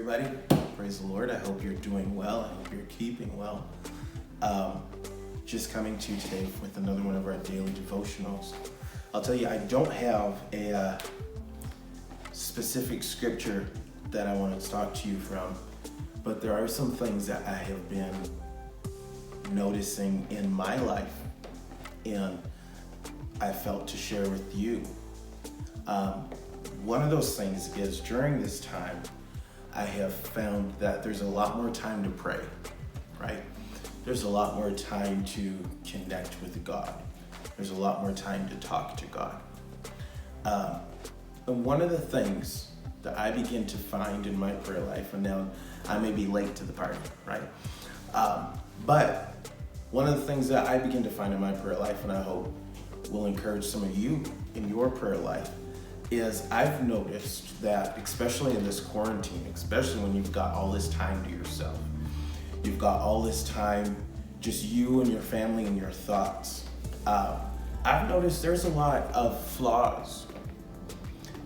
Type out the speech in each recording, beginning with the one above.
everybody. Praise the Lord. I hope you're doing well. I hope you're keeping well. Just coming to you today with another one of our daily devotionals. I'll tell you, I don't have a specific scripture that I want to talk to you from, but there are some things that I have been noticing in my life, and I felt to share with you. One of those things is during this time, I have found that there's a lot more time to pray, right? There's a lot more time to connect with God. There's a lot more time to talk to God. And one of the things that I begin to find in my prayer life, and now I may be late to the party, right? But one of the things that I begin to find in my prayer life, and I hope will encourage some of you in your prayer life, is I've noticed that, especially in this quarantine, especially when you've got all this time to yourself, you've got all this time, just you and your family and your thoughts. I've noticed there's a lot of flaws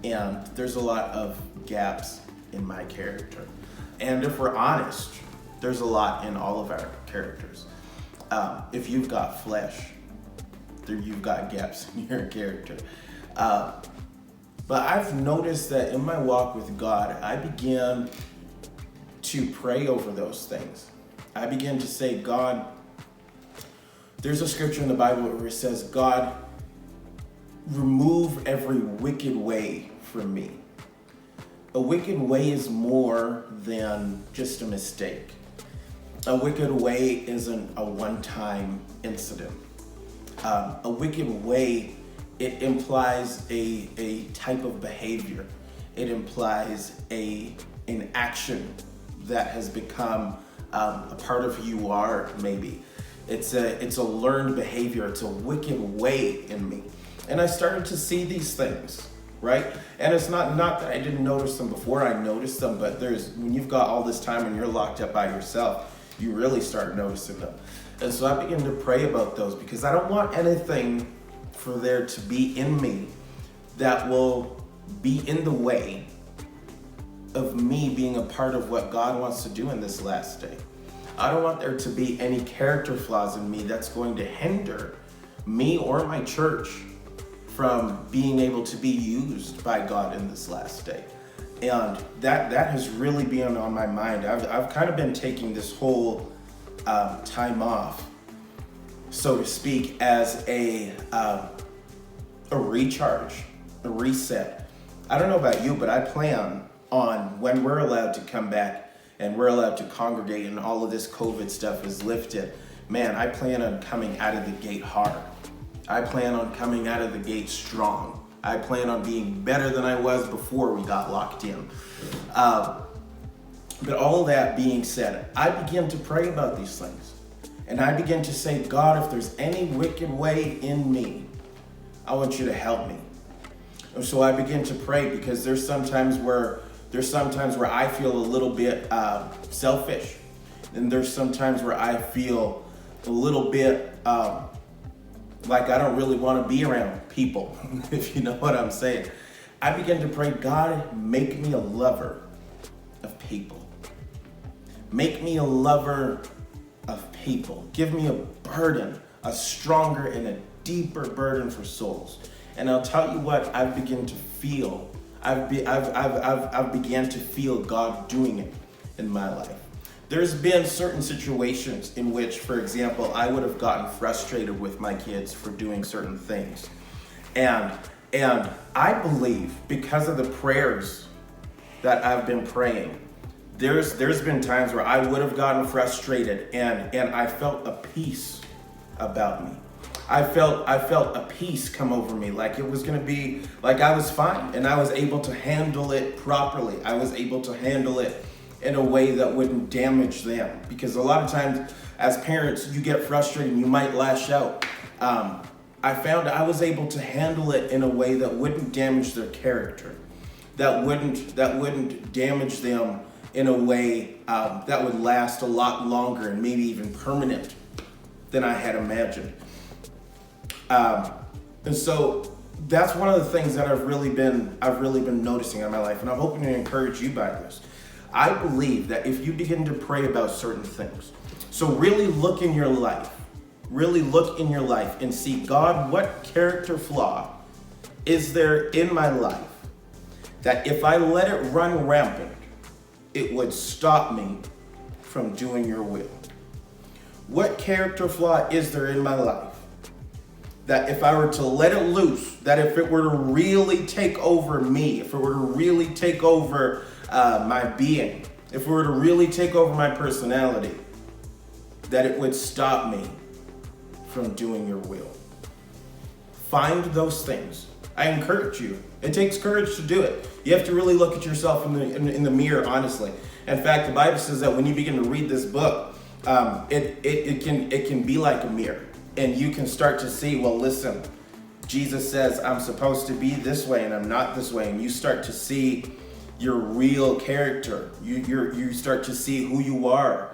and there's a lot of gaps in my character. And if we're honest, there's a lot in all of our characters. If you've got flesh, you've got gaps in your character. But I've noticed that in my walk with God, I began to pray over those things. I began to say, God, there's a scripture in the Bible where it says, God, remove every wicked way from me. A wicked way is more than just a mistake. A wicked way isn't a one-time incident. A wicked way, it implies a type of behavior. It implies an action that has become a part of who you are, maybe. It's a learned behavior. It's a wicked way in me. And I started to see these things, right? And it's not that I didn't notice them before. I noticed them, but when you've got all this time and you're locked up by yourself, you really start noticing them. And so I began to pray about those because I don't want anything for there to be in me that will be in the way of me being a part of what God wants to do in this last day. I don't want there to be any character flaws in me that's going to hinder me or my church from being able to be used by God in this last day. And that has really been on my mind. I've kind of been taking this whole time off, so to speak, as a recharge, a reset. I don't know about you, but I plan on when we're allowed to come back and we're allowed to congregate and all of this COVID stuff is lifted, man, I plan on coming out of the gate hard. I plan on coming out of the gate strong. I plan on being better than I was before we got locked in. But all that being said, I began to pray about these things. And I began to say, God, if there's any wicked way in me, I want you to help me. And so I began to pray because there's sometimes where I feel a little bit selfish. And there's sometimes where I feel a little bit like I don't really want to be around people, if you know what I'm saying. I began to pray, God, make me a lover of people. Make me a lover of people. Give me a burden, a stronger and a deeper burden for souls. And I'll tell you what, I've begun to feel. I've began to feel God doing it in my life. There's been certain situations in which, for example, I would have gotten frustrated with my kids for doing certain things. And I believe because of the prayers that I've been praying, there's been times where I would have gotten frustrated and I felt a peace about me. I felt a peace come over me, like it was gonna be, like I was fine and I was able to handle it properly. I was able to handle it in a way that wouldn't damage them. Because a lot of times as parents, you get frustrated and you might lash out. I found I was able to handle it in a way that wouldn't damage their character, that wouldn't damage them in a way that would last a lot longer and maybe even permanent than I had imagined. And so that's one of the things that I've really been noticing in my life, and I'm hoping to encourage you by this. I believe that if you begin to pray about certain things, so really look in your life, and see, God, what character flaw is there in my life that if I let it run rampant, it would stop me from doing your will? What character flaw is there in my life that if I were to let it loose, that if it were to really take over me, if it were to really take over my being, if it were to really take over my personality, that it would stop me from doing your will? Find those things. I encourage you. It takes courage to do it. You have to really look at yourself in the mirror, honestly. In fact, the Bible says that when you begin to read this book, it can be like a mirror, and you can start to see, well, listen, Jesus says I'm supposed to be this way and I'm not this way, and you start to see your real character. You start to see who you are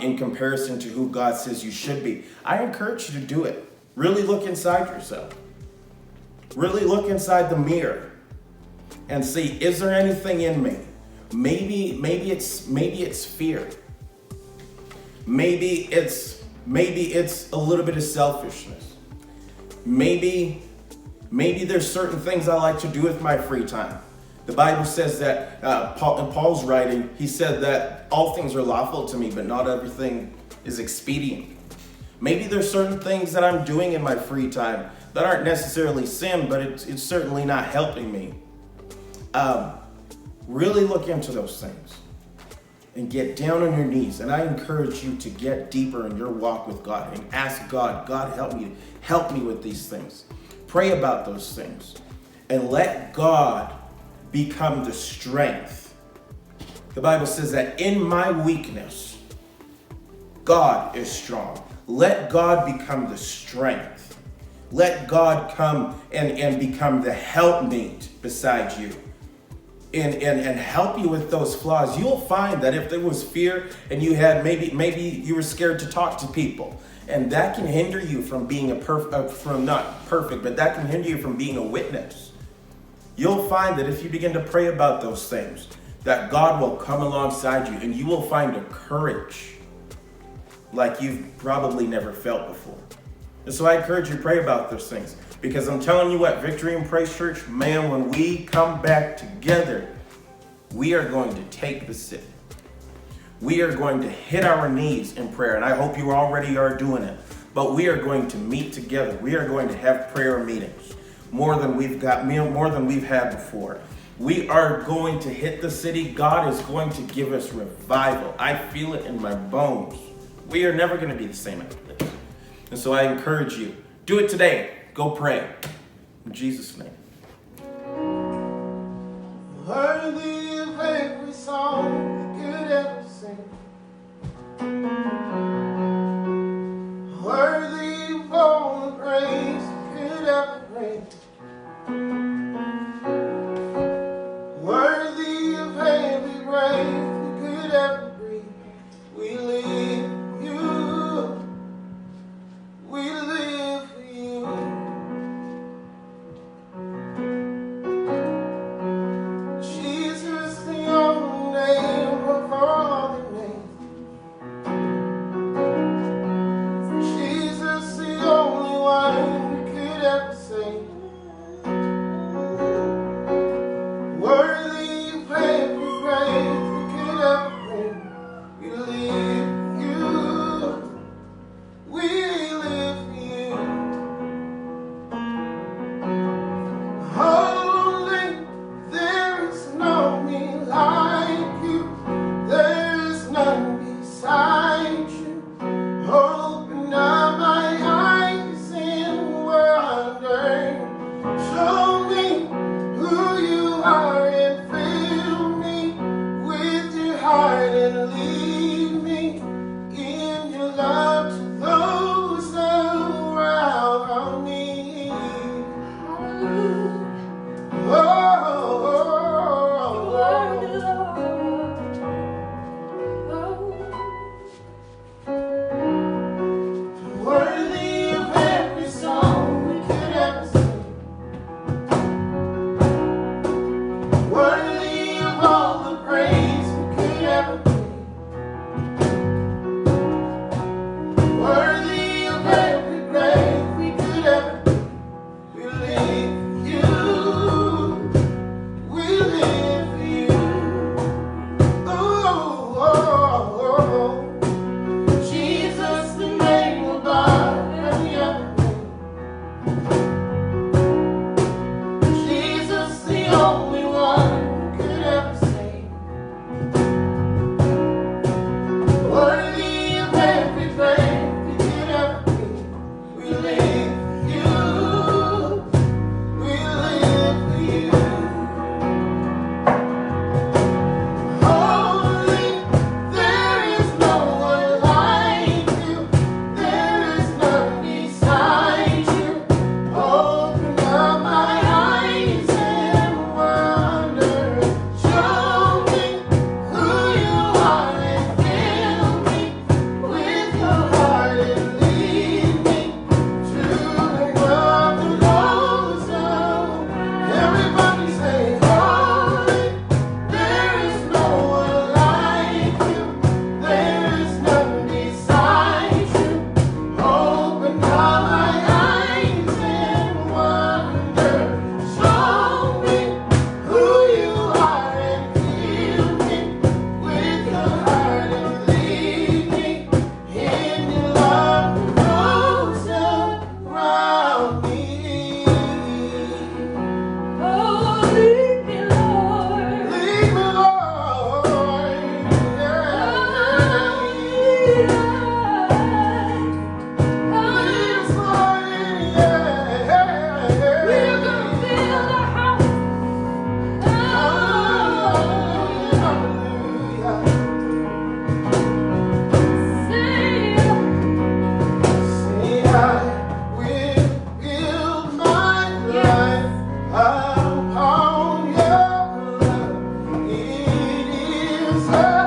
in comparison to who God says you should be. I encourage you to do it. Really look inside yourself. Really look inside the mirror and see, is there anything in me? Maybe it's fear. Maybe it's a little bit of selfishness. Maybe there's certain things I like to do with my free time. The Bible says that, in Paul's writing, he said that all things are lawful to me, but not everything is expedient. Maybe there's certain things that I'm doing in my free time that aren't necessarily sin, but it's certainly not helping me. Really look into those things and get down on your knees. And I encourage you to get deeper in your walk with God and ask God, God, help me with these things. Pray about those things and let God become the strength. The Bible says that in my weakness, God is strong. Let God become the strength. Let God come and become the helpmate beside you and help you with those flaws. You'll find that if there was fear and you had maybe you were scared to talk to people, and that can hinder you from being not perfect, but that can hinder you from being a witness. You'll find that if you begin to pray about those things, that God will come alongside you and you will find a courage like you've probably never felt before. And so I encourage you to pray about those things, because I'm telling you what, Victory and Praise Church, man, when we come back together, we are going to take the city. We are going to hit our knees in prayer, and I hope you already are doing it. But we are going to meet together. We are going to have prayer meetings more than we've had before. We are going to hit the city. God is going to give us revival. I feel it in my bones. We are never going to be the same after this. And so I encourage you, do it today. Go pray. In Jesus' name. Worthy of every song you could ever sing. Worthy of all the praise you could ever bring. Worthy of every breath you could ever breathe. We live for you. We live for you. Jesus, the only name of all the names. Jesus, the only one who could ever sing. Worthy of every praise we could ever bring. deserve